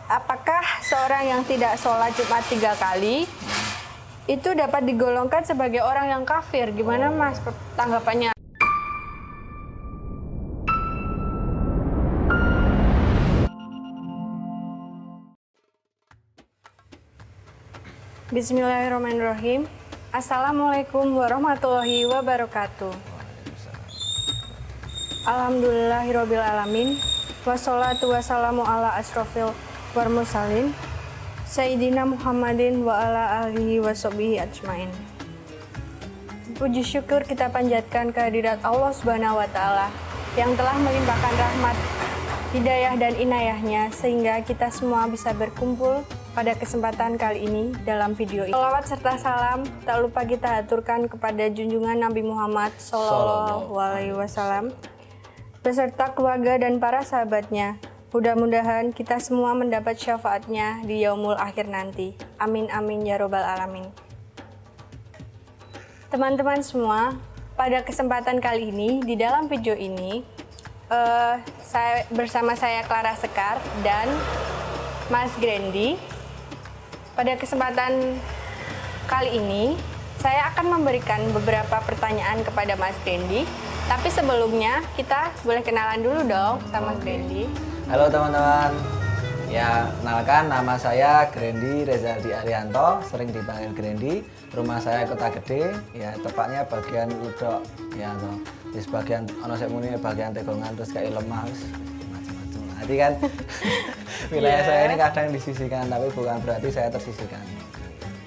apakah seorang yang tidak sholat Jumat 3 kali itu dapat digolongkan sebagai orang yang kafir? Gimana Mas tanggapannya? Bismillahirrahmanirrahim. Assalamualaikum warahmatullahi wabarakatuh. Alhamdulillahirabbil alamin. Wassalatu wassalamu ala asrofil warmursalin Sayyidina Muhammadin wa ala alihi wa sahbihi ajmain. Puji syukur kita panjatkan kehadirat Allah Subhanahu wa taala yang telah melimpahkan rahmat, hidayah dan inayahnya sehingga kita semua bisa berkumpul pada kesempatan kali ini dalam video ini. Shalawat serta salam tak lupa kita aturkan kepada junjungan Nabi Muhammad Sallallahu Alaihi Wasallam beserta keluarga dan para sahabatnya. Mudah-mudahan kita semua mendapat syafaatnya di yaumul akhir nanti. Amin amin ya robbal alamin. Teman-teman semua, pada kesempatan kali ini di dalam video ini bersama saya Clara Sekar dan Mas Grandi. Pada kesempatan kali ini saya akan memberikan beberapa pertanyaan kepada Mas Grandi. Tapi sebelumnya kita boleh kenalan dulu dong sama Mas Grandi. Halo teman-teman. Ya, kenalkan nama saya Grandi Rezaldi Arianto, sering dipanggil Grandi. Rumah saya Kota Gede, ya tepatnya bagian Ludok, ya toh. Di sebagian ono sek muni bagian Tegongan terus kayak lemah macam-macam. Nanti kan wilayah saya ini kadang disisihkan, tapi bukan berarti saya tersisihkan.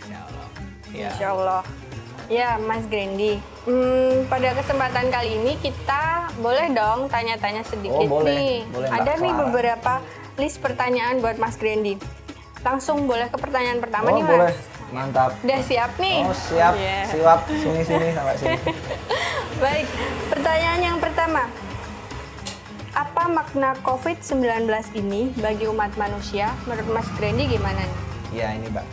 Insyaallah. Ya. Insyaallah. Ya, Mas Grandi. Pada kesempatan kali ini kita boleh dong tanya-tanya sedikit nih. Boleh, ada nih beberapa list pertanyaan buat Mas Grandi. Langsung boleh ke pertanyaan pertama nih, Mas. Boleh. Mantap. Udah siap nih? Oh, siap. Siap. Sini sampai sini. Baik, pertanyaan yang pertama. Apa makna COVID-19 ini bagi umat manusia? Menurut Mas Grandi gimana nih? Ya, ini Mbak.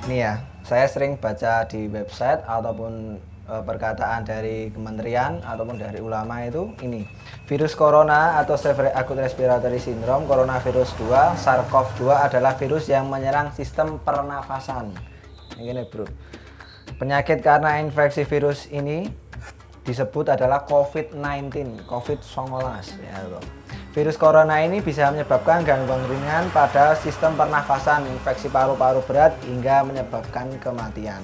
Ini ya, saya sering baca di website ataupun perkataan dari kementerian ataupun dari ulama itu ini. Virus corona atau severe acute respiratory syndrome coronavirus 2 SARS-CoV-2 adalah virus yang menyerang sistem pernafasan. Ini bro. Penyakit karena infeksi virus ini disebut adalah COVID-19, COVID-19 ya bro. Virus corona ini bisa menyebabkan gangguan ringan pada sistem pernafasan, infeksi paru-paru berat hingga menyebabkan kematian.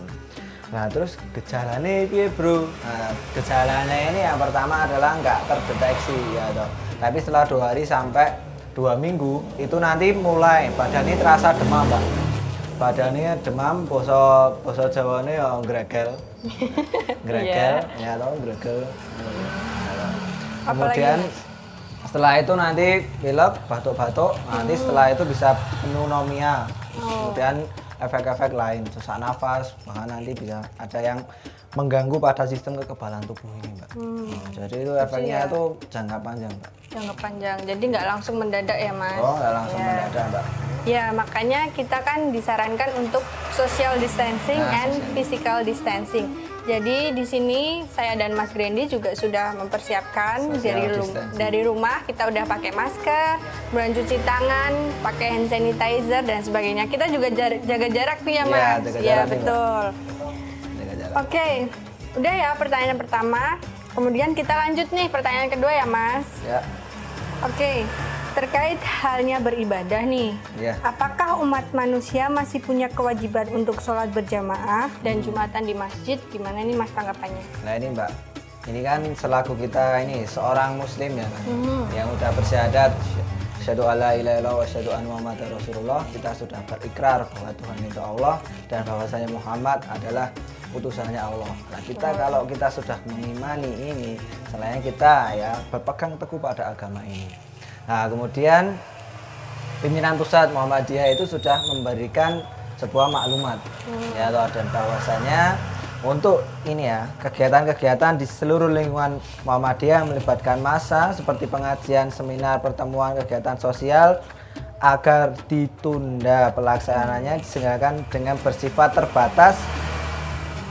Nah, terus gejalanya piye, Bro? Nah, gejalanya ini yang pertama adalah nggak terdeteksi ya toh. Tapi setelah 2 hari sampai 2 minggu itu nanti mulai badan ini terasa demam, Mbak. Badannya demam, boso Jawane ya gregel. Gregel, ya toh, gregel. Kemudian setelah itu nanti pilek, batuk-batuk, nanti setelah itu bisa pneumonia. Kemudian efek-efek lain, sesak nafas, bahkan nanti bisa ada yang mengganggu pada sistem kekebalan tubuh ini, Mbak. Jadi itu efeknya itu jangka panjang, Mbak. Jangka panjang, jadi nggak langsung mendadak ya, Mas? Oh, nggak langsung mendadak, Mbak. Ya, makanya kita kan disarankan untuk social distancing and physical distancing. Jadi di sini saya dan Mas Grandi juga sudah mempersiapkan dari rumah kita udah pakai masker, kemudian cuci tangan, pakai hand sanitizer dan sebagainya. Kita juga jaga jarak tuh ya, Mas. Iya, betul. Oke, udah ya pertanyaan pertama. Kemudian kita lanjut nih pertanyaan kedua ya, Mas. Ya. Oke. Terkait halnya beribadah nih, apakah umat manusia masih punya kewajiban untuk sholat berjamaah dan jumatan di masjid? Gimana nih Mas tanggapannya? Nah ini Mbak, ini kan selaku kita ini seorang muslim ya kan, yang udah bersyahadat asyhadu alla ilaha illallah wa asyhadu anna muhammadar rasulullah, kita sudah berikrar bahwa Tuhan itu Allah dan bahwasanya Muhammad adalah utusannya Allah. Nah kita kalau kita sudah mengimani ini, selain kita ya berpegang teguh pada agama ini. Nah, kemudian pimpinan pusat Muhammadiyah itu sudah memberikan sebuah maklumat ya dan bahwasanya untuk ini ya kegiatan-kegiatan di seluruh lingkungan Muhammadiyah melibatkan massa seperti pengajian, seminar, pertemuan, kegiatan sosial agar ditunda pelaksanaannya disenggakan dengan bersifat terbatas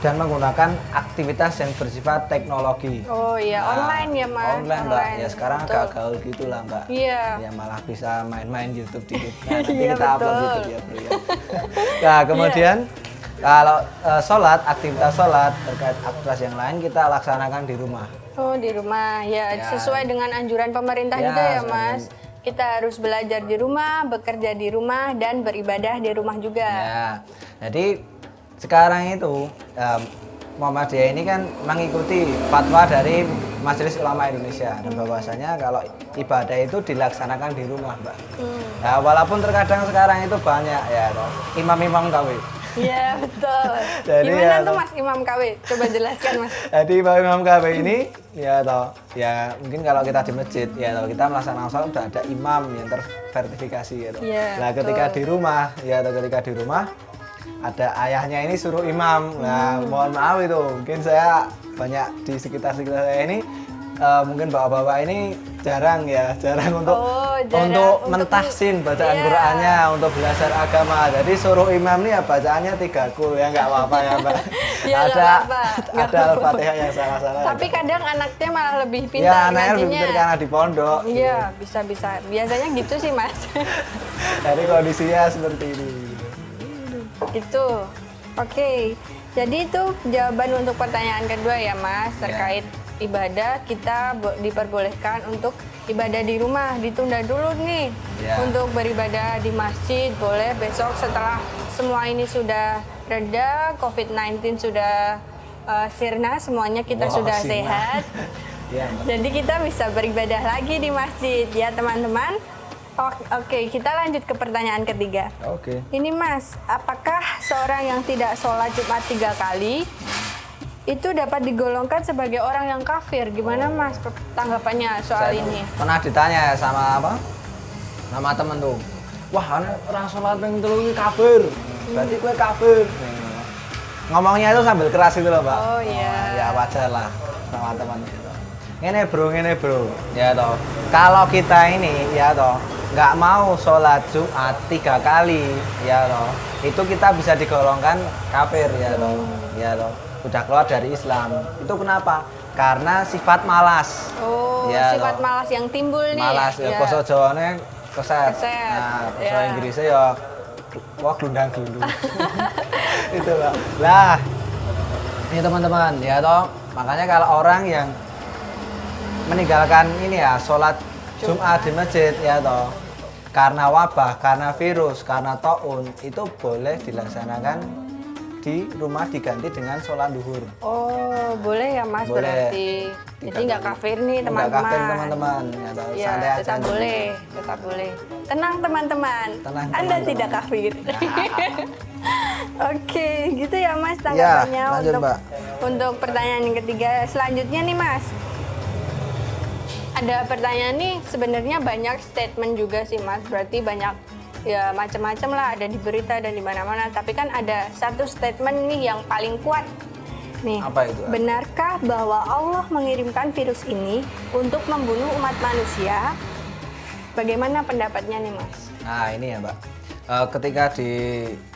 dan menggunakan aktivitas yang bersifat teknologi. Oh iya, online ya Mas. Online Mbak, ya sekarang betul. agak gaul gitu lah Mbak. Iya. Ya malah bisa main-main YouTube dikit. Nah, nanti Iya, kita upload betul. YouTube ya Bro ya. Nah kemudian kalau sholat, aktivitas sholat terkait aktivitas yang lain kita laksanakan di rumah. Oh di rumah ya, Ya. sesuai dengan anjuran pemerintah Ya, juga ya sesuai Mas. Kita harus belajar di rumah, bekerja di rumah, dan beribadah di rumah juga. Ya, jadi sekarang itu Muhammadiyah ini kan mengikuti fatwa dari Majelis Ulama Indonesia dan bahwasanya kalau ibadah itu dilaksanakan di rumah, Mbak. Nah, walaupun terkadang sekarang itu banyak ya toh, imam-imam KW. Iya betul. Jadi Gimana ya, tuh Mas Imam KW? Coba jelaskan Mas. Jadi imam KW ini ya toh, ya mungkin kalau kita di masjid ya toh, kita melaksanakan sholat sudah ada imam yang terverifikasi ya toh. Iya, Nah, ketika betul. di rumah ya toh, ketika di rumah ada ayahnya ini suruh imam. Nah, mohon maaf itu mungkin saya banyak di sekitar saya ini mungkin bapak-bapak ini jarang untuk jarang untuk untuk mentahsin bacaan iya. Qur'annya, untuk belajar agama. Jadi suruh imam nih ya bacaannya 3 kul ya nggak apa-apa ya Mbak. Ya, nggak ada apa-apa, nggak ada apa-apa. Al-Fatihah yang salah-salah. Tapi kadang anaknya malah lebih ya pintar anaknya lebih ngajinya. pintar karena di pondok. Iya, bisa-bisa. Biasanya gitu sih Mas. Jadi kondisinya seperti ini. Itu. Oke. Jadi itu jawaban untuk pertanyaan kedua ya Mas, terkait ibadah. Kita diperbolehkan untuk ibadah di rumah, ditunda dulu nih. Ya. Untuk beribadah di masjid boleh besok setelah semua ini sudah reda, COVID-19 sudah sirna, semuanya kita Wah, sudah sirna. sehat. Ya, Mbak. Jadi kita bisa beribadah lagi di masjid ya teman-teman. Oke, kita lanjut ke pertanyaan ketiga. Oke. Ini Mas, apakah seorang yang tidak sholat Jumat 3 kali itu dapat digolongkan sebagai orang yang kafir? Gimana Mas tanggapannya soal Saya ini? pernah ditanya sama apa? Nama temen tuh. Wah, orang sholat ping 3 iki kafir. Berarti gue kafir. Ngomongnya itu sambil keras gitu loh, Mbak. Oh, iya. Ya wajar lah sama teman itu. Ngene bro. Ya toh. Kalau kita ini ya toh nggak mau sholat Jumat 3 kali ya toh, itu kita bisa digolongkan kafir ya toh. Ya toh. Udah keluar dari Islam. Itu kenapa? Karena sifat malas. Oh, Ya, sifat toh. malas yang timbul nih. Malas ya, basa Jawane keset. Keset, Nah, basa ya. Inggrisnya ya wah glundang-glundung. Itu lah. Lah. Ini teman-teman, ya toh. Makanya kalau orang yang meninggalkan ini ya sholat Jumat di masjid ya toh, karena wabah, karena virus, karena taun, itu boleh dilaksanakan di rumah diganti dengan sholat duhur. Oh, boleh ya Mas Boleh. berarti. Jadi nggak kafir nih Nggak teman-teman. kafir teman-teman, ya toh. Ya, Santai aja. tetap boleh, tetap boleh. Tenang teman-teman, Tenang, Anda teman-teman. tidak kafir. Nah. Oke, gitu ya Mas tanggapannya Ya, lanjut, untuk Mbak. untuk pertanyaan yang ketiga. Selanjutnya nih Mas, ada pertanyaan nih, sebenarnya banyak statement juga sih Mas. Berarti banyak ya macam-macam lah, ada di berita dan di mana-mana. Tapi kan ada satu statement nih yang paling kuat. Nih, Apa itu? benarkah bahwa Allah mengirimkan virus ini untuk membunuh umat manusia? Bagaimana pendapatnya nih Mas? Nah ini ya Mbak, ketika di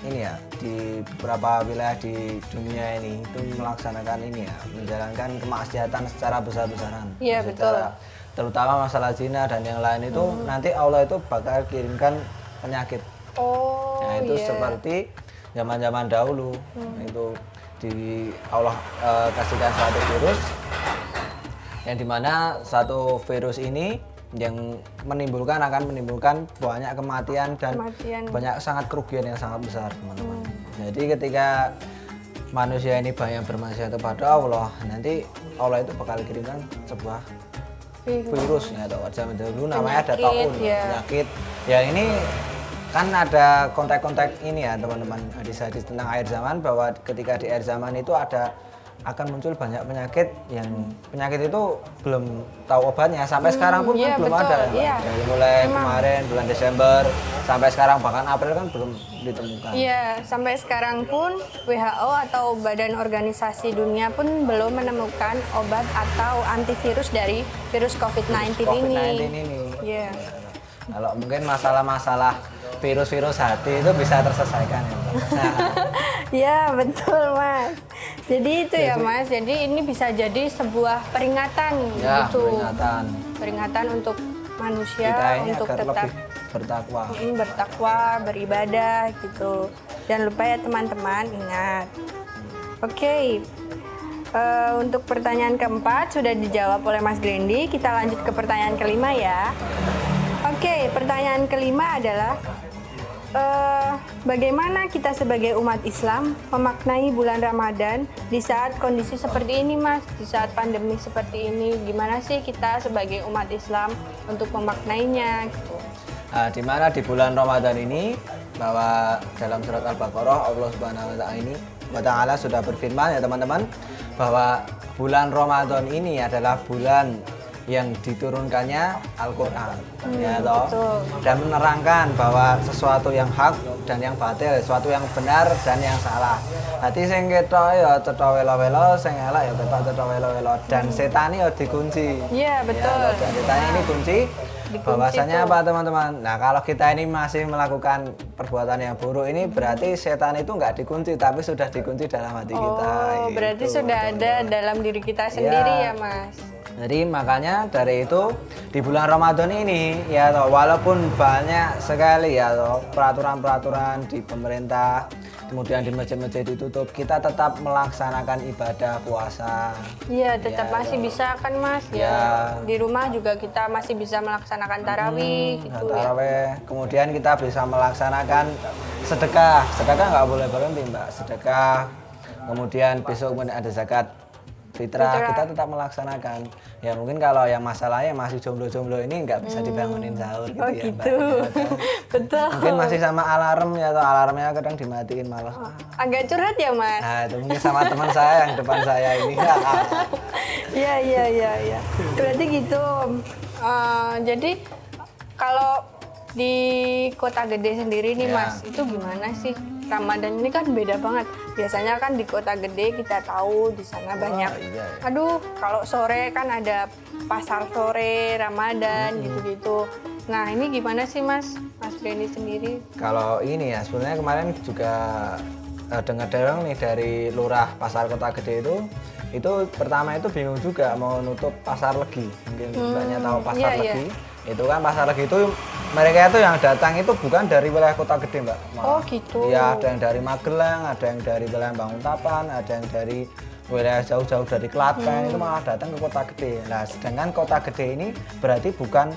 ini ya di beberapa wilayah di dunia ini itu melaksanakan ini ya, menjalankan kemaksiatan secara besar-besaran. Iya, Secara- Terutama masalah zina dan yang lain itu nanti Allah itu bakal kirimkan penyakit. Oh, Nah itu iya. seperti zaman-zaman dahulu itu di Allah kasihkan satu virus yang dimana satu virus ini yang akan menimbulkan banyak kematian dan Kematian. banyak sangat kerugian yang sangat besar teman-teman. Jadi ketika manusia ini banyak bermaksiat kepada Allah, nanti Allah itu bakal kirimkan sebuah virus ya atau zaman dahulu namanya ada Penyakit, taun ya. penyakit. Ya ini kan ada kontak-kontak ini ya teman-teman, hadis-hadis tentang akhir zaman bahwa ketika di akhir zaman itu akan muncul banyak penyakit yang penyakit itu belum tahu obatnya sampai sekarang pun iya, kan belum betul, ada ya, Mbak. iya. Dari mulai Memang. kemarin bulan Desember sampai sekarang bahkan April kan belum ditemukan. Iya, sampai sekarang pun WHO atau Badan Organisasi Dunia pun belum menemukan obat atau antivirus dari virus COVID-19 COVID-19 ini. ini. Iya. Kalau mungkin masalah-masalah virus-virus hati itu bisa terselesaikan ya, Mbak. Nah, Iya, betul Mas. Jadi itu ya Mas, jadi ini bisa jadi sebuah peringatan Ya, gitu. peringatan Untuk manusia kita ini untuk agar tetap lebih bertakwa. bertakwa, beribadah gitu. Jangan lupa ya teman-teman, ingat. Oke. Untuk pertanyaan keempat sudah dijawab oleh Mas Grendi. Kita lanjut ke pertanyaan kelima ya. Oke, pertanyaan kelima adalah bagaimana kita sebagai umat Islam memaknai bulan Ramadan di saat kondisi seperti ini, Mas? Di saat pandemi seperti ini, gimana sih kita sebagai umat Islam untuk memaknainya gitu? Nah, di mana di bulan Ramadan ini bahwa dalam surat Al-Baqarah Allah Subhanahu wa taala sudah berfirman ya teman-teman bahwa bulan Ramadan ini adalah bulan yang diturunkannya Al-Qur'an ya toh, dan menerangkan bahwa sesuatu yang hak dan yang batil, sesuatu yang benar dan yang salah. Hati sing ketok ya cetha welo-welo, sing elek ya ketok cetha welo-welo, dan setan ya dikunci. Iya, betul. Ya, dan setan ini kunci. Bahwasanya apa teman-teman? Nah kalau kita ini masih melakukan perbuatan yang buruk ini berarti setan itu nggak dikunci tapi sudah dikunci dalam hati kita. Oh, berarti gitu. sudah ada dalam diri kita sendiri ya Mas? Jadi makanya dari itu di bulan Ramadan ini ya toh, walaupun banyak sekali ya toh peraturan-peraturan di pemerintah, kemudian di masjid-masjid ditutup, kita tetap melaksanakan ibadah puasa. Iya, tetap Ya, masih bisa kan Mas? Ya. Di rumah juga kita masih bisa melaksanakan tarawih gitu ya. Taraweh. Kemudian kita bisa melaksanakan sedekah. Sedekah nggak boleh berhenti Mbak. Sedekah. Kemudian besok kemudian ada zakat fitrah, kita tetap melaksanakan. Ya mungkin kalau yang masalahnya masih jomblo-jomblo ini nggak bisa dibangunin sahur gitu Oh ya gitu. Mbak. Betul. Mungkin masih sama alarm ya atau alarmnya kadang dimatiin malah. Agak curhat ya Mas? Nah itu mungkin sama teman saya yang depan saya ini. Iya. Berarti gitu. Jadi kalau di kota gede sendiri nih Ya. Mas, itu gimana sih? Ramadan ini kan beda banget. Biasanya kan di kota gede kita tahu di sana banyak. Iya. Aduh, kalau sore kan ada pasar sore Ramadan gitu-gitu. Nah, ini gimana sih Mas Denny sendiri? Kalau ini ya sebenarnya kemarin juga dengar nih dari lurah pasar kota gede itu pertama itu bingung juga mau nutup pasar Legi. Mungkin banyak tahu pasar Legi. Itu kan pasar Legi itu mereka itu yang datang itu bukan dari wilayah kota gede Mbak. Oh gitu. Iya, ada yang dari Magelang, ada yang dari wilayah Banguntapan, ada yang dari wilayah jauh-jauh dari Klaten, itu malah datang ke kota gede. Nah sedangkan kota gede ini berarti bukan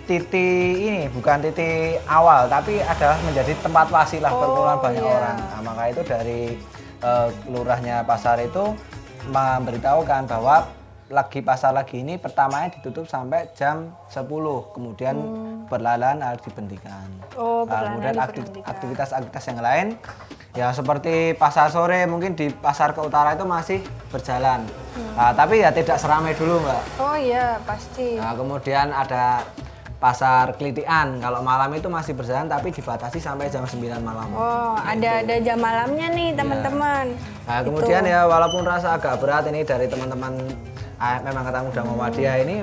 titik awal, tapi adalah menjadi tempat wasilah perkumpulan banyak orang. Nah, maka itu dari lurahnya pasar itu memberitahukan bahwa pasar Legi ini pertamanya ditutup sampai jam 10, kemudian perlahan harus dihentikan. Kemudian aktivitas-aktivitas yang lain ya seperti pasar sore mungkin di pasar ke utara itu masih berjalan. Tapi ya tidak seramai dulu Mbak. Oh iya pasti. Nah, kemudian ada pasar Kelitian, kalau malam itu masih berjalan tapi dibatasi sampai jam 9 malam. Oh, ada jam malamnya nih teman-teman. Nah, kemudian ya walaupun rasa agak berat ini dari teman-teman memang ketemu udah Muhammadiyah ini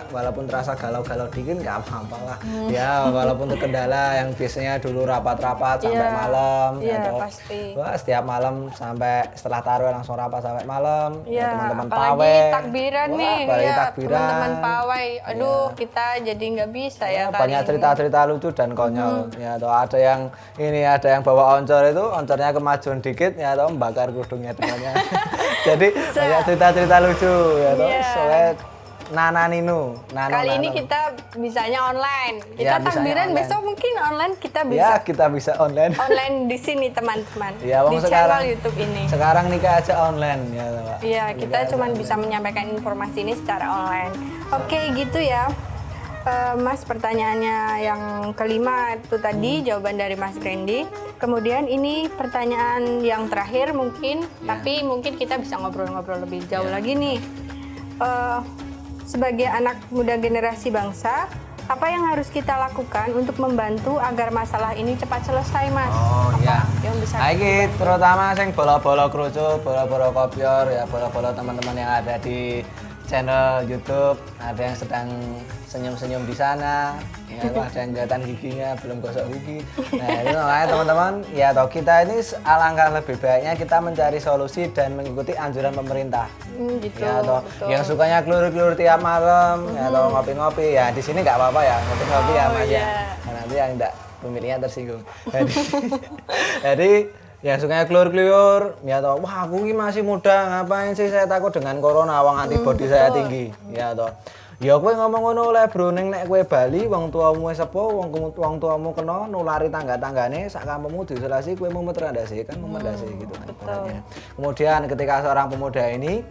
walaupun terasa galau-galau dikit nggak apa-apa lah. Ya walaupun terkendala yang biasanya dulu rapat-rapat sampai malam atau wah, setiap malam sampai setelah tarawih langsung rapat sampai malam. Ya, teman-teman pawai. Takbiran nih. Teman-teman pawai. Aduh, kita jadi nggak bisa ya kali banyak cerita-cerita lucu dan konyol. Ya, atau ada yang bawa oncor itu, oncornya kemajuan dikit ya atau membakar kerudungnya temannya. Jadi banyak cerita-cerita lucu ya toh. Soalnya Nana Nino. Kali ini kita bisanya online. Kita takbiran besok mungkin online kita bisa. Ya, kita bisa online. Online di sini teman-teman. Ya, di channel YouTube ini. Sekarang nikah aja online ya, Pak. Iya, kita cuma bisa menyampaikan informasi ini secara online. Oke, gitu ya. Mas, pertanyaannya yang kelima itu tadi jawaban dari Mas Randy. Kemudian ini pertanyaan yang terakhir mungkin, tapi mungkin kita bisa ngobrol-ngobrol lebih jauh lagi nih. Sebagai anak muda generasi bangsa, apa yang harus kita lakukan untuk membantu agar masalah ini cepat selesai, Mas? Oh iya. Yang bisa iki terutama sing bola-bola kerucut, bola-bola kopior ya, bola-bola teman-teman yang ada di channel YouTube, ada yang sedang senyum-senyum di sana, ya toh, ada yang kelihatan giginya belum gosok gigi. Nah itu makanya teman-teman, ya toh kita ini alangkah lebih baiknya kita mencari solusi dan mengikuti anjuran pemerintah. Gitu. Ya toh, Betul. yang sukanya kelur-kelur tiap malam, ya toh ngopi-ngopi, ya di sini nggak apa-apa ya ngopi-ngopi ya Mas ya. Nah, nanti yang enggak pemiliknya tersinggung. Jadi yang sukanya kelur-kelur, ya toh, wah aku ini masih muda, ngapain sih saya takut dengan corona, wong antibody saya tinggi, ya toh. Ya kowe ngomong ngono oleh bro, ning nek kowe Bali wong tuamu wis sepuh, wong tuamu kena nulari tangga-tanggane sak kampungmu diisolasi, kowe mumet ndase kan mumet ndase gitu kan ibaratnya. Kemudian ketika seorang pemuda ini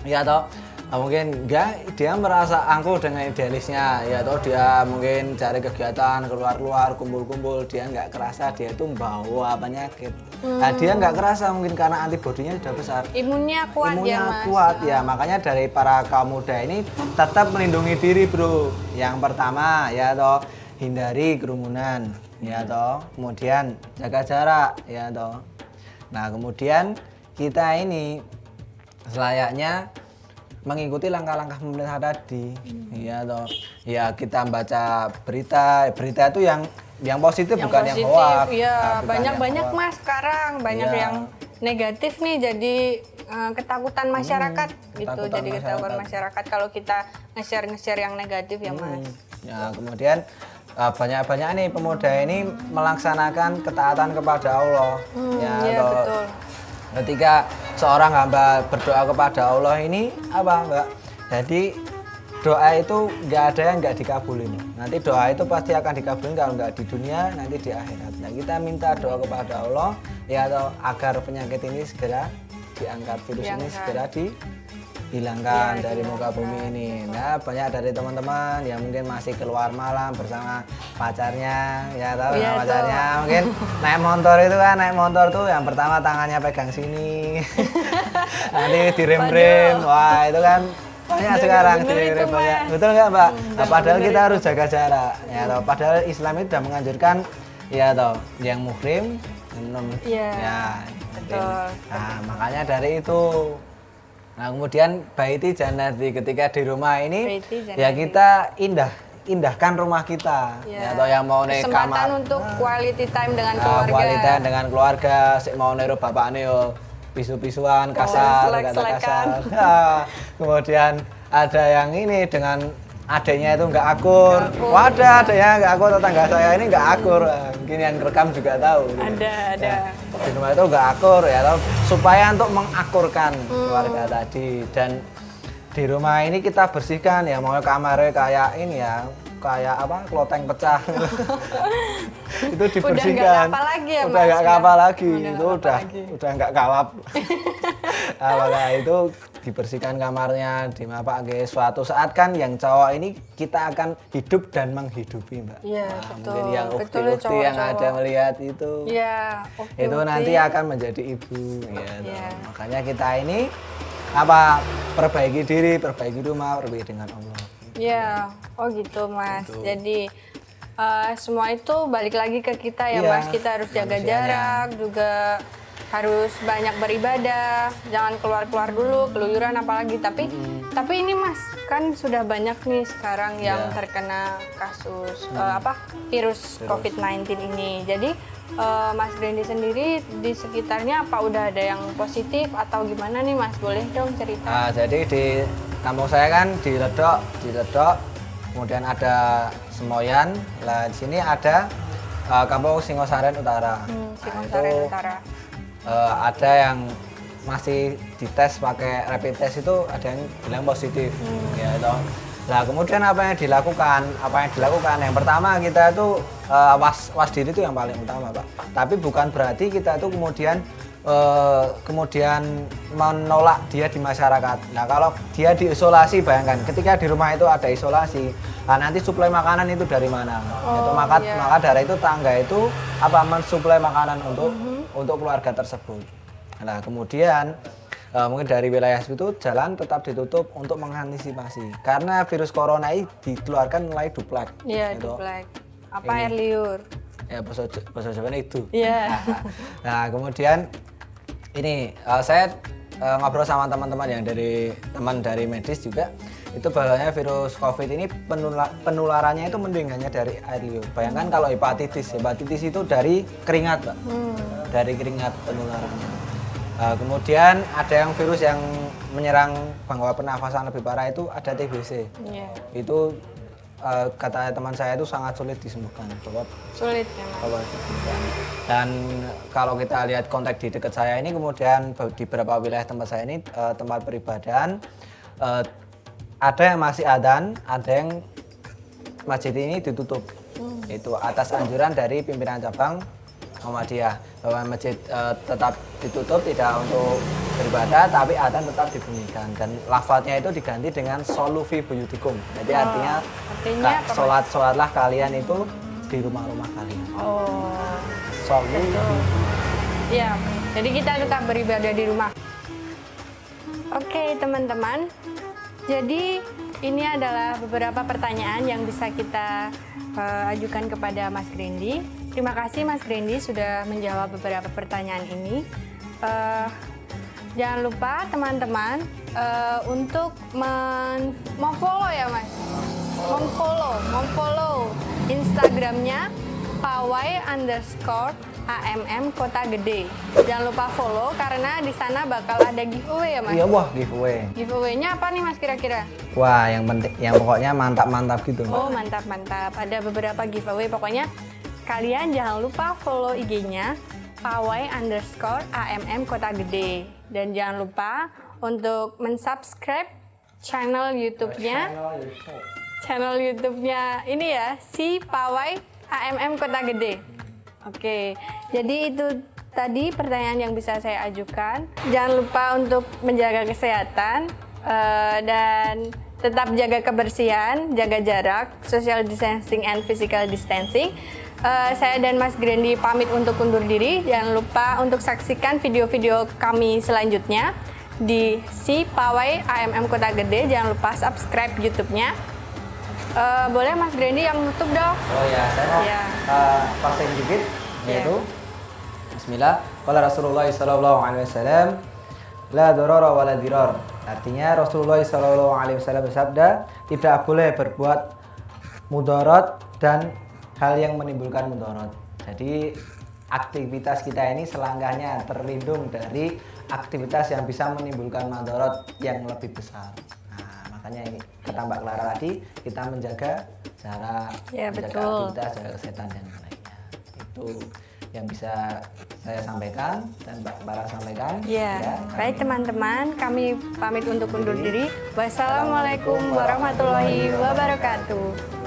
ya toh mungkin dia merasa angkuh dengan idealisnya, ya toh dia mungkin cari kegiatan keluar-keluar kumpul-kumpul, dia nggak kerasa dia itu membawa penyakit. Nah, dia nggak kerasa mungkin karena antibodinya sudah besar. Imunnya kuat ya Mas. Kuat ya, makanya dari para kaum muda ini tetap melindungi diri bro. Yang pertama ya toh hindari kerumunan, ya toh. Kemudian jaga jarak, ya toh. Nah kemudian kita ini selayaknya mengikuti langkah-langkah pemerintah tadi, ya toh. Ya kita baca berita itu yang positif bukan positif, yang hoax. Iya, Nah, banyak Mas sekarang, banyak Iya. yang negatif nih jadi ketakutan masyarakat gitu. ketakutan Jadi ketakutan masyarakat kalau kita nge-share yang negatif ya Mas. Ya, kemudian banyak-banyak nih pemuda ini melaksanakan ketaatan kepada Allah. Iya toh. betul. Ketika seorang hamba berdoa kepada Allah ini apa Mbak? Jadi doa itu nggak ada yang nggak dikabulin. Nanti doa itu pasti akan dikabulin kalau nggak di dunia, nanti di akhirat. Nah kita minta doa kepada Allah ya toh, agar penyakit ini segera diangkat, virus ini segera dihilangkan dari muka bumi ini. Nah banyak dari teman-teman yang mungkin masih keluar malam bersama pacarnya, ya tahu sama pacarnya mungkin naik motor tuh yang pertama tangannya pegang sini, nanti direm-rem, wah itu kan banyak sekarang direm banyak, betul nggak Mbak? Nah, padahal kita harus jaga jarak, ya toh. Padahal Islam itu sudah menganjurkan, ya toh, yang muhrim minum, ya. Betul. Nah makanya dari itu. Nah kemudian baiti jannati, ketika di rumah ini ya kita indahkan rumah kita, ya atau yang mau nih kesempatan kamar untuk quality time dengan keluarga. Quality time dengan keluarga, sik mau nero bapakne yo pisu-pisuan kasar, kata kasar. Nah, kemudian ada yang ini dengan adanya itu nggak akur. Wadah, adanya nggak akur, tetangga saya ini nggak akur. Mungkin yang rekam juga tahu. Ada. Ya, di rumah itu nggak akur ya, supaya untuk mengakurkan keluarga tadi. Dan di rumah ini kita bersihkan ya, mau kamarnya kayak ini ya, kayak apa, kloteng pecah. Itu dibersihkan. Udah nggak kapal lagi ya Mas? Udah nggak kapal lagi, itu udah nggak kalap. Nah, itu dibersihkan kamarnya, dimapakke. Suatu saat kan yang cowok ini kita akan hidup dan menghidupi Mbak. Iya Nah, betul. mungkin yang Betul, ukti yang ada melihat itu. Iya. Itu nanti akan menjadi ibu. Ya, makanya kita ini apa, perbaiki diri, perbaiki rumah, perbaiki dengan Allah. Iya, oh gitu Mas. Jadi semua itu balik lagi ke kita ya Mas. Kita harus jaga jarak, juga harus banyak beribadah, jangan keluar-keluar dulu, keluyuran apalagi. Tapi ini Mas, kan sudah banyak nih sekarang yang terkena kasus virus COVID-19 ini. Jadi Mas Randy sendiri di sekitarnya apa udah ada yang positif atau gimana nih Mas? Boleh dong cerita. Nah, jadi di kampung saya kan di Ledok, kemudian ada Semoyan. Lah di sini ada kampung Singosaren Utara. Singosaren Utara. Ada yang masih dites pakai rapid test, itu ada yang bilang positif, ya toh. Nah kemudian apa yang dilakukan? Yang pertama kita itu was diri itu yang paling utama Pak. Tapi bukan berarti kita itu kemudian menolak dia di masyarakat. Nah kalau dia diisolasi, bayangkan ketika di rumah itu ada isolasi, nah nanti suplai makanan itu dari mana? Itu maka dari itu tangga itu mensuplai makanan untuk keluarga tersebut. Nah kemudian mungkin dari wilayah itu jalan tetap ditutup untuk mengantisipasi, karena virus corona ini dikeluarkan melalui duplek. Iya, duplek. Apa air liur? Ya bahasa Jawa itu. Iya. Nah kemudian ini saya ngobrol sama teman-teman yang dari medis juga. Itu bahayanya virus COVID ini penularannya itu mending hanya dari air liur. Bayangkan kalau hepatitis itu dari keringat, Pak. Dari keringat penularannya. Kemudian ada yang virus yang menyerang bangkai pernafasan lebih parah itu ada TBC. Itu kata teman saya itu sangat sulit disembuhkan. Sulit memang. Dan kalau kita lihat konteks di dekat saya ini, kemudian di beberapa wilayah tempat saya ini tempat peribadahan, ada yang masih adzan, ada yang masjid ini ditutup. Itu atas anjuran dari pimpinan cabang Muhammadiyah bahwa masjid tetap ditutup, tidak untuk beribadah, tapi adzan tetap dibunyikan dan lafadznya itu diganti dengan solu fi buyutikum. Jadi artinya sholatlah kalian itu di rumah-rumah kalian. Solu. Iya, jadi kita tetap beribadah di rumah. Oke teman-teman, jadi ini adalah beberapa pertanyaan yang bisa kita ajukan kepada Mas Grendi. Terima kasih Mas Grendi sudah menjawab beberapa pertanyaan ini. Jangan lupa teman-teman untuk memfollow ya Mas, memfollow Instagramnya pawai_AMM Kota Gede. Jangan lupa follow karena di sana bakal ada giveaway ya Mas. Iya, wah, giveaway. Giveaway-nya apa nih Mas kira-kira? Wah, yang penting, yang pokoknya mantap-mantap gitu. Oh, mantap-mantap. Ada beberapa giveaway. Pokoknya kalian jangan lupa follow IG-nya pawai_AMM Kota Gede. Dan jangan lupa untuk mensubscribe channel YouTube-nya. Channel YouTube-nya ini ya, si Pawai AMM Kota Gede. Oke, jadi itu tadi pertanyaan yang bisa saya ajukan. Jangan lupa untuk menjaga kesehatan dan tetap jaga kebersihan, jaga jarak, social distancing and physical distancing. Saya dan Mas Grendi pamit untuk undur diri. Jangan lupa untuk saksikan video-video kami selanjutnya di si Pawai AMM Kota Gede. Jangan lupa subscribe YouTube-nya. Boleh Mas Grendi yang nutup dong? Oh ya, saya mau vaksin dikit, yaitu Bismillah. Qala Rasulullah sallallahu alaihi wasallam, la darara wa la dirar. Artinya Rasulullah sallallahu alaihi wasallam bersabda, tidak boleh berbuat mudarat dan hal yang menimbulkan mudarat. Jadi aktivitas kita ini selangkahnya terlindung dari aktivitas yang bisa menimbulkan mudarat yang lebih besar. Makanya ini kata Mbak Clara tadi, kita menjaga jarak, menjaga aktivitas, jaga kesehatan dan lainnya. Itu yang bisa saya sampaikan dan Mbak Clara sampaikan. Ya, baik teman-teman, kami pamit untuk undur diri. Wassalamualaikum warahmatullahi wabarakatuh.